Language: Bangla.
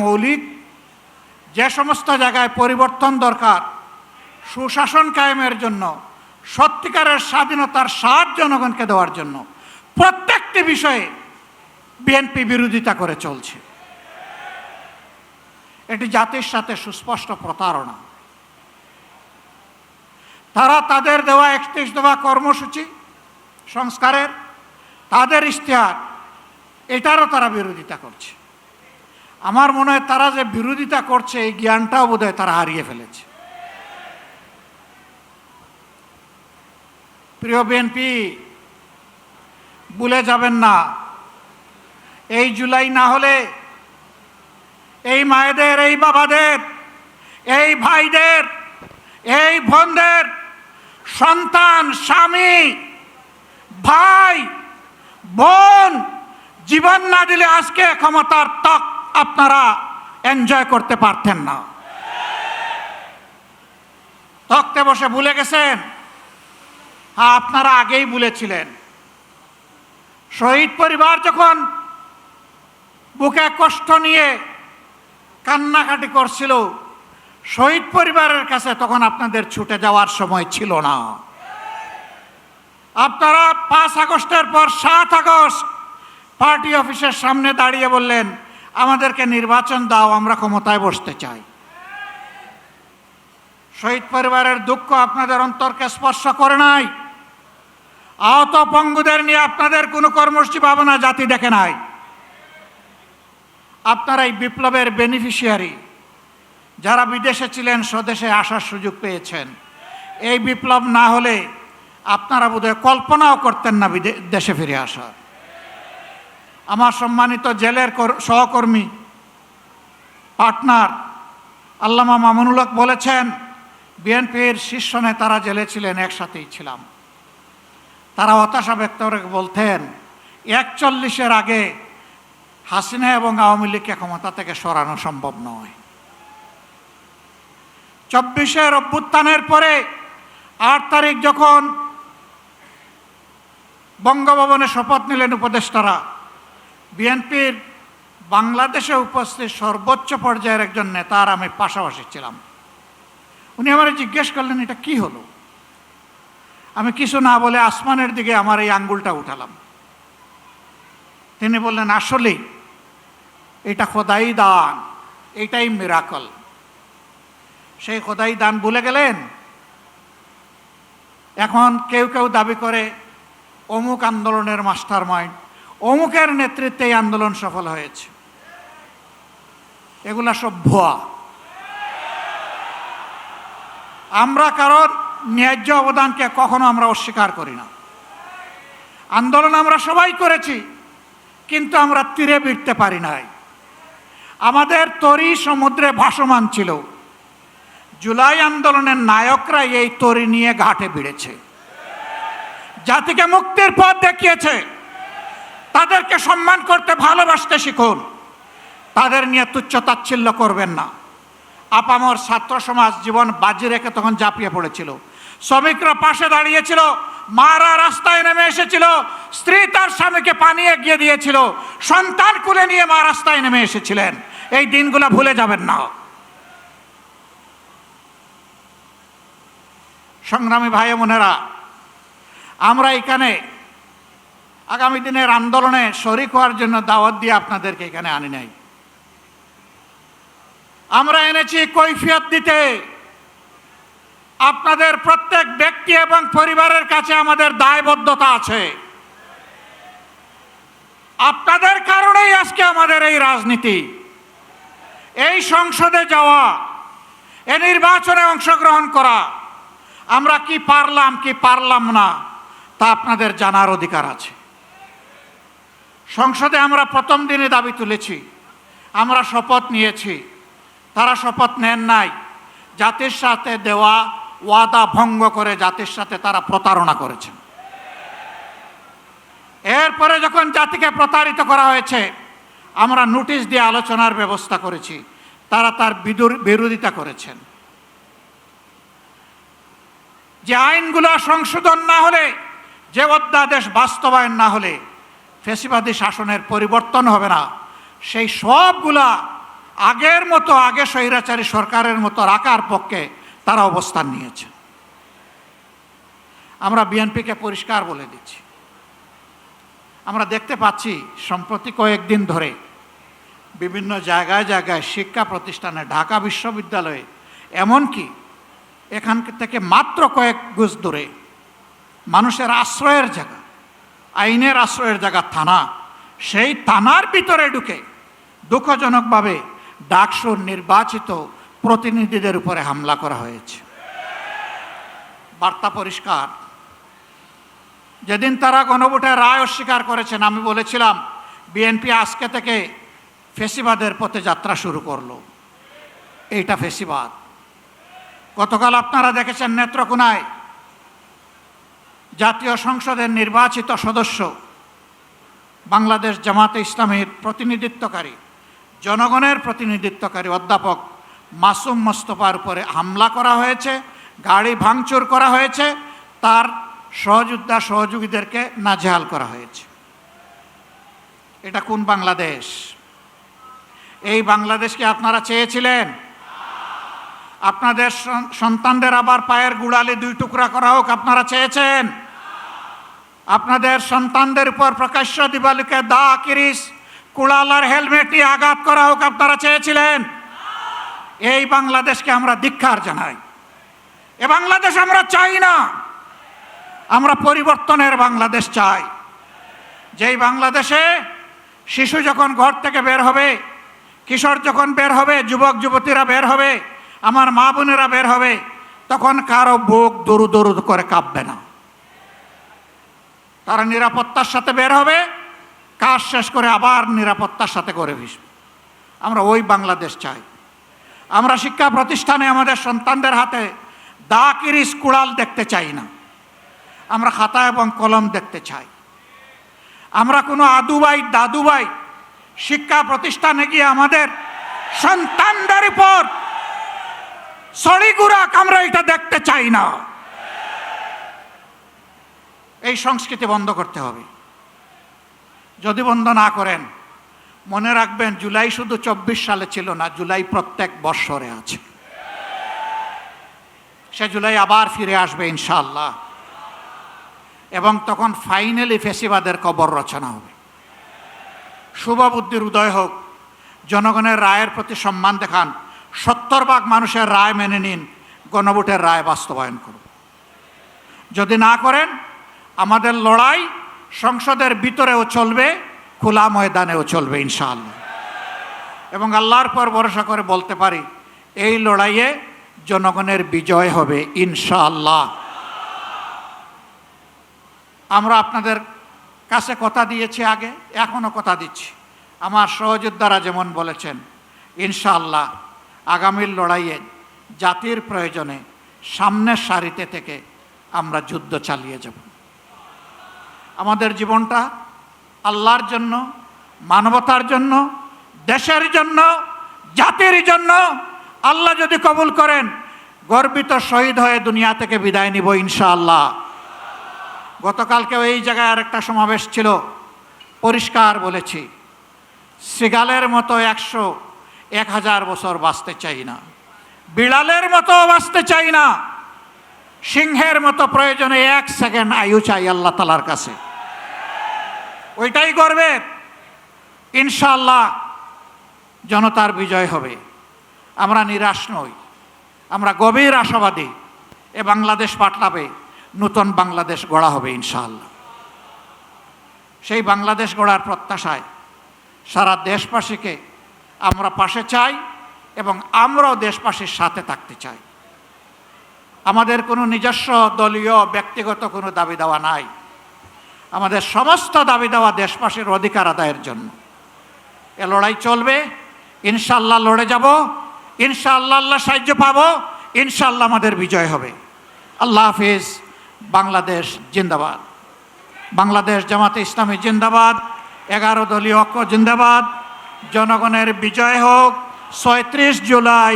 মৌলিক যে সমস্ত জায়গায় পরিবর্তন দরকার, সুশাসন কায়েমের জন্য, সত্যিকারের স্বাধীনতার স্বাদ জনগণকে দেওয়ার জন্য প্রত্যেকটি বিষয়ে বিএনপি বিরোধিতা করে চলছে। এটি জাতির সাথে সুস্পষ্ট প্রতারণা। তারা তাদের দেওয়া 31 দফা কর্মসূচি সংস্কারের, তাদের ইশতেহার, এটারও তারা বিরোধিতা করছে। আমার মনে হয় তারা যে বিরোধিতা করছে এই জ্ঞানটাও বোধহয় তারা হারিয়ে ফেলেছে। প্রিয় বিএনপি, ভুলে যাবেন না, এই জুলাই না হলে এই মায়েদের, এই বাবাদের, এই ভাইদের, এই বোনদের সন্তান, স্বামী, ভাই, বোন জীবন না দিলে আজকে ক্ষমতার তক আপনারা এনজয় করতে পারতেন না। তক্তে বসে ভুলে গেছেন? হ্যাঁ, আপনারা আগেই ভুলেছিলেন। শহীদ পরিবার যখন বুকে কষ্ট নিয়ে কান্নাকাটি করছিল, শহীদ পরিবারের কাছে তখন আপনাদের ছুটে যাওয়ার সময় ছিল না। আপনারা 5 আগস্টের পর 7 আগস্ট পার্টি অফিসের সামনে দাঁড়িয়ে বললেন, আমাদেরকে নির্বাচন দাও, আমরা ক্ষমতায় বসতে চাই। শহীদ পরিবারের দুঃখ আপনাদের অন্তরকে স্পর্শ করে নাই। আহত পঙ্গুদের নিয়ে আপনাদের কোনো কর্মসূচি ভাবনা জাতি দেখে নাই। আপনারা এই বিপ্লবের বেনিফিশিয়ারি, যারা বিদেশে ছিলেন স্বদেশে আসার সুযোগ পেয়েছেন। এই বিপ্লব না হলে আপনারা বোধহয় কল্পনাও করতেন না দেশে ফিরে আসার। আমার সম্মানিত জেলের সহকর্মী, পার্টনার আল্লামা মামুনুল হক বলেছেন, বিএনপির শীর্ষ নেতারা জেলে ছিলেন, একসাথেই ছিলাম। তারা হতাশা ব্যক্ত করে বলতেন, 41-এর আগে হাসিনা এবং আওয়ামী লীগকে ক্ষমতা থেকে সরানো সম্ভব নয়। 24-এর অভ্যুত্থানের পরে 8 তারিখ যখন বঙ্গভবনে শপথ নিলেন উপদেষ্টারা, বিএনপির বাংলাদেশে উপস্থিত সর্বোচ্চ পর্যায়ের একজন নেতা আর আমি পাশাপাশি ছিলাম। উনি আমারে জিজ্ঞেস করলেন, এটা কি হলো? আমি কিছু না বলে আসমানের দিকে আমার এই আঙ্গুলটা উঠালাম। তিনি বললেন, আসলেই এটা খোদাই দান, এটাই মিরাকল। সেই খোদাই দান ভুলে গেলেন। এখন কেউ কেউ দাবি করে অমুক আন্দোলনের মাস্টার মাইন্ড, অমুকের নেতৃত্বে এই আন্দোলন সফল হয়েছে। এগুলা সব ভুয়া। আমরা কারণ ন্যায্য অবদানকে কখনো আমরা অস্বীকার করি না। আন্দোলন আমরা সবাই করেছি, কিন্তু আমরা তীরে ভিড়তে পারি নাই। আমাদের তরি সমুদ্রে ভাসমান ছিল। জুলাই আন্দোলনের নায়করা এই তরি নিয়ে ঘাটে ভিড়েছে, জাতিকে মুক্তির পথ দেখিয়েছে। তাদেরকে সম্মান করতে, ভালোবাসতে শিখুন। তাদের নিয়ে তুচ্ছ তাচ্ছিল্য করবেন না। আপামর ছাত্র সমাজ জীবন বাজি রেখে তখন ঝাঁপিয়ে পড়েছিল। শ্রমিকরা পাশে দাঁড়িয়েছিল, মারা রাস্তায় নেমে এসেছিল, স্ত্রী তার স্বামীকে পানি এগিয়ে দিয়েছিল, সন্তান কুলে নিয়ে মা রাস্তায় নেমে এসেছিলেন। এই দিনগুলো ভুলে যাবেন না। সংগ্রামী ভাই বোনেরা, আমরা এখানে আগামী দিনের আন্দোলনে শরিক হওয়ার জন্য দাওয়াত দিয়ে আপনাদেরকে এখানে আনি নাই। আমরা এনেছি কৈফিয়ত দিতে। আপনাদের প্রত্যেক ব্যক্তি এবং পরিবারের কাছে আমাদের দায়বদ্ধতা আছে। আপনাদের কারণেই আজকে আমাদের এই রাজনীতি, এই সংসদে যাওয়া, এই নির্বাচনে অংশগ্রহণ করা। আমরা কি পারলাম কি পারলাম না তা আপনাদের জানার অধিকার আছে। সংসদে আমরা প্রথম দিনে দাবি তুলেছি, আমরা শপথ নিয়েছি। তারা শপথ নেন নাই। জাতির সাথে দেওয়া ওয়াদা ভঙ্গ করে জাতির সাথে তারা প্রতারণা করেছেন। এরপরে যখন জাতিকে প্রতারিত করা হয়েছে, আমরা নোটিশ দিয়ে আলোচনার ব্যবস্থা করেছি, তারা তার বিরোধিতা করেছেন। যে আইনগুলো সংশোধন না হলে, যে অধ্যাদেশ বাস্তবায়ন না হলে ফ্যাসিবাদী শাসনের পরিবর্তন হবে না, সেই সবগুলা আগের মতো, আগে স্বৈরাচারী সরকারের মতো রাখার পক্ষে তারা অবস্থান নিয়েছে। আমরা বিএনপিকে পরিষ্কার বলে দিচ্ছি, আমরা দেখতে পাচ্ছি সম্প্রতি কয়েকদিন ধরে বিভিন্ন জায়গায় জায়গায় শিক্ষা প্রতিষ্ঠানে, ঢাকা বিশ্ববিদ্যালয়ে, এমনকি এখান থেকে মাত্র কয়েক গজ দূরে মানুষের আশ্রয়ের জায়গা, আইনের আশ্রয়ের জায়গা থানা, সেই থানার ভিতরে ঢুকে দুঃখজনকভাবে ডাকসুর নির্বাচিত প্রতিনিধিদের উপরে হামলা করা হয়েছে। বার্তা পরিষ্কার। যেদিন তারা গণভোটের রায় অস্বীকার করেছেন, আমি বলেছিলাম বিএনপি আজকে থেকে ফেসিবাদের পথে যাত্রা শুরু করলো। এইটা ফেসিবাদ। গতকাল আপনারা দেখেছেন নেত্রকোনায় জাতীয় সংসদের নির্বাচিত সদস্য, বাংলাদেশ জামাতে ইসলামীর প্রতিনিধিত্বকারী, জনগণের প্রতিনিধিত্বকারী অধ্যাপক মাসুম মোস্তফার উপরে হামলা করা হয়েছে, গাড়ি ভাঙচুর করা হয়েছে, তার সহযোদ্ধা সহযোগীদেরকে নাজেহাল করা হয়েছে। এটা কোন বাংলাদেশ? এই বাংলাদেশকে আপনারা চেয়েছিলেন? আপনাদের সন্তানদের আবার পায়ের গুড়ালি দুই টুকরা করা হোক আপনারা চেয়েছেন? আপনাদের সন্তানদের উপর প্রকাশ্য দিবালিকে দা, কিরিস, কুড়ালার হেলমেট নিয়ে আঘাত করা হোক আপনারা চেয়েছিলেন? এই বাংলাদেশকে আমরা ধিক্কার জানাই। এ বাংলাদেশ আমরা চাই না। আমরা পরিবর্তনের বাংলাদেশ চাই, যেই বাংলাদেশে শিশু যখন ঘর থেকে বের হবে, কিশোর যখন বের হবে, যুবক যুবতীরা বের হবে, আমার মা বোনেরা বের হবে, তখন কারো বুক দরু দরু করে কাঁপবে না। তারা নিরাপত্তার সাথে বের হবে, কাজ শেষ করে আবার নিরাপত্তার সাথে করে ভিসবে। আমরা ওই বাংলাদেশ চাই। আমরা শিক্ষা প্রতিষ্ঠানে আমাদের সন্তানদের হাতে দা, কিরিস, কুড়াল দেখতে চাই না। আমরা খাতা এবং কলম দেখতে চাই। আমরা কোনো আদুবাই দাদুবাই শিক্ষা প্রতিষ্ঠানে গিয়ে আমাদের সন্তানদের উপর সড়িগুড়াক আমরা এটা দেখতে চাই না। এই সংস্কৃতি বন্ধ করতে হবে। যদি বন্ধ না করেন, মনে রাখবেন জুলাই শুধু 24 সালে ছিল না, জুলাই প্রত্যেক বৎসরে আছে। সে জুলাই আবার ফিরে আসবে ইনশাআল্লাহ, এবং তখন ফাইনালি ফেসিবাদের কবর রচনা হবে। শুভবুদ্ধির উদয় হোক, জনগণের রায়ের প্রতি সম্মান দেখান, 70% মানুষের রায় মেনে নিন, গণভোটের রায় বাস্তবায়ন করুন। যদি না করেন, আমাদের লড়াই সংসদের ভিতরেও চলবে, খোলা ময়দানেও চলবে ইনশাআল্লাহ। এবং আল্লাহর পর ভরসা করে বলতে পারি, এই লড়াইয়ে জনগণের বিজয় হবে ইনশাআল্লাহ। আমরা আপনাদের কাছে কথা দিয়েছি আগে, এখনও কথা দিচ্ছি। আমার সহযোদ্ধারা যেমন বলেছেন, ইনশাআল্লাহ আগামীর লড়াইয়ে জাতির প্রয়োজনে সামনের সারিতে থেকে আমরা যুদ্ধ চালিয়ে যাব। আমাদের জীবনটা আল্লাহর জন্য, মানবতার জন্য, দেশের জন্য, জাতির জন্য। আল্লাহ যদি কবুল করেন, গর্বিত শহীদ হয়ে দুনিয়া থেকে বিদায় নিব ইনশাআল্লাহ। গতকালকেও এই জায়গায় আরেকটা সমাবেশ ছিল, পরিষ্কার বলেছি, সিগালের মতো 100-1000 বছর বাঁচতে চাই না, বিড়ালের মতো বাঁচতে চাই না, সিংহের মতো প্রয়োজনে 1 সেকেন্ড আয়ু চাই আল্লাহ তাআলার কাছে। ওইটাই গর্বের। ইনশাআল্লাহ জনতার বিজয় হবে। আমরা নিরাশ নই, আমরা গভীর আশাবাদী। এ বাংলাদেশ পাল্টাবে, নতুন বাংলাদেশ গড়া হবে ইনশাআল্লাহ। সেই বাংলাদেশ গড়ার প্রত্যাশায় সারা দেশবাসীকে আমরা পাশে চাই, এবং আমরাও দেশবাসীর সাথে থাকতে চাই। আমাদের কোনো নিজস্ব দলীয় ব্যক্তিগত কোনো দাবি দেওয়া নাই। আমাদের সমস্ত দাবি দেওয়া দেশবাসীর অধিকার আদায়ের জন্য। এ লড়াই চলবে ইনশাআল্লাহ। লড়ে যাব ইনশাআল্লাহ, আল্লাহ সাহায্য পাবো ইনশাআল্লাহ, আমাদের বিজয় হবে। আল্লাহ হাফিজ। বাংলাদেশ জিন্দাবাদ। বাংলাদেশ জামাতে ইসলামী জিন্দাবাদ। 11 দলীয় ঐক্য জিন্দাবাদ। জনগণের বিজয় হোক। 36 জুলাই